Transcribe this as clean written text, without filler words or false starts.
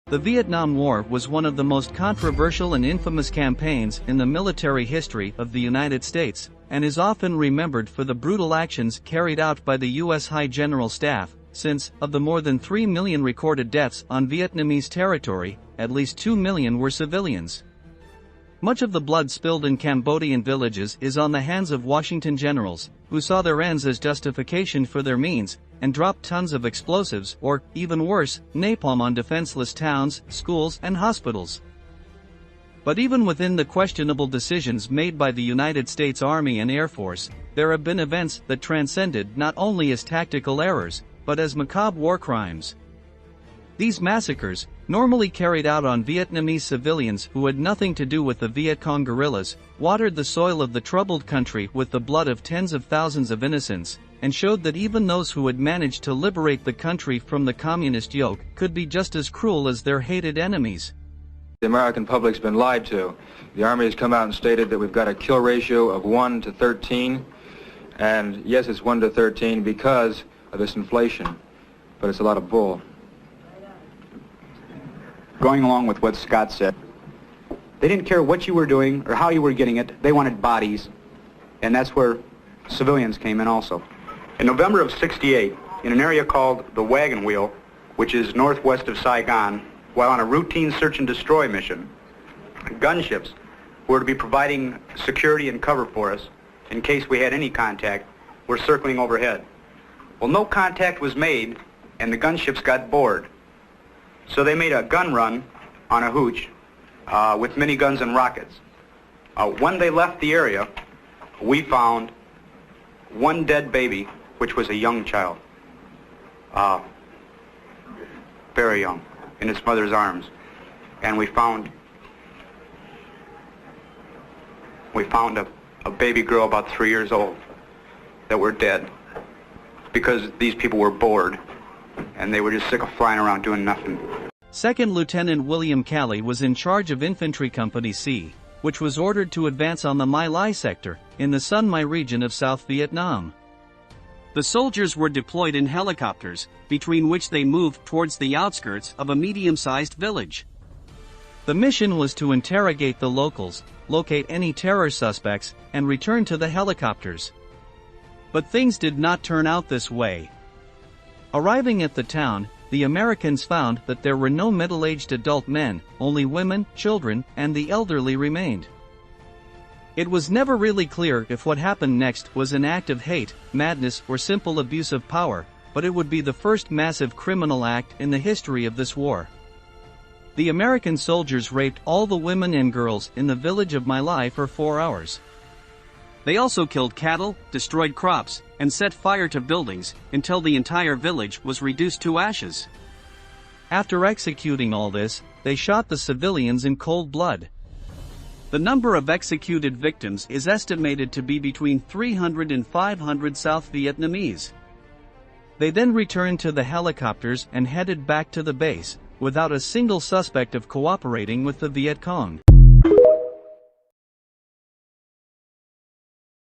The Vietnam War was one of the most controversial and infamous campaigns in the military history of the United States, and is often remembered for the brutal actions carried out by the U.S. High General Staff, since, of the more than 3 million recorded deaths on Vietnamese territory, at least 2 million were civilians. Much of the blood spilled in Cambodian villages is on the hands of Washington generals, who saw their ends as justification for their means, and dropped tons of explosives or, even worse, napalm on defenseless towns, schools, and hospitals. But even within the questionable decisions made by the United States Army and Air Force, there have been events that transcended not only as tactical errors, but as macabre war crimes. These massacres, normally carried out on Vietnamese civilians who had nothing to do with the Viet Cong guerrillas, watered the soil of the troubled country with the blood of tens of thousands of innocents, and showed that even those who had managed to liberate the country from the communist yoke could be just as cruel as their hated enemies. The American public's been lied to. The Army has come out and stated that we've got a kill ratio of 1 to 13, and yes, it's 1 to 13 because of this inflation, but it's a lot of bull. Going along with what Scott said, they didn't care what you were doing or how you were getting it. They wanted bodies, and that's where civilians came in also. In November of '68, in an area called the Wagon Wheel, which is northwest of Saigon, while on a routine search and destroy mission, gunships were to be providing security and cover for us in case we had any contact, were circling overhead. Well, no contact was made, and the gunships got bored. So they made a gun run on a hooch with miniguns and rockets. When they left the area, we found one dead baby, which was a young child, very young, in its mother's arms. And we found a baby girl about 3 years old that were dead because these people were bored and they were just sick of flying around doing nothing. Second Lieutenant William Calley was in charge of Infantry Company C, which was ordered to advance on the My Lai sector, in the Sun My region of South Vietnam. The soldiers were deployed in helicopters, between which they moved towards the outskirts of a medium-sized village. The mission was to interrogate the locals, locate any terror suspects, and return to the helicopters. But things did not turn out this way. Arriving at the town, the Americans found that there were no middle-aged adult men, only women, children, and the elderly remained. It was never really clear if what happened next was an act of hate, madness, or simple abuse of power, but it would be the first massive criminal act in the history of this war. The American soldiers raped all the women and girls in the village of My Lai for 4 hours. They also killed cattle, destroyed crops, and set fire to buildings, until the entire village was reduced to ashes. After executing all this, they shot the civilians in cold blood. The number of executed victims is estimated to be between 300 and 500 South Vietnamese. They then returned to the helicopters and headed back to the base, without a single suspect of cooperating with the Viet Cong.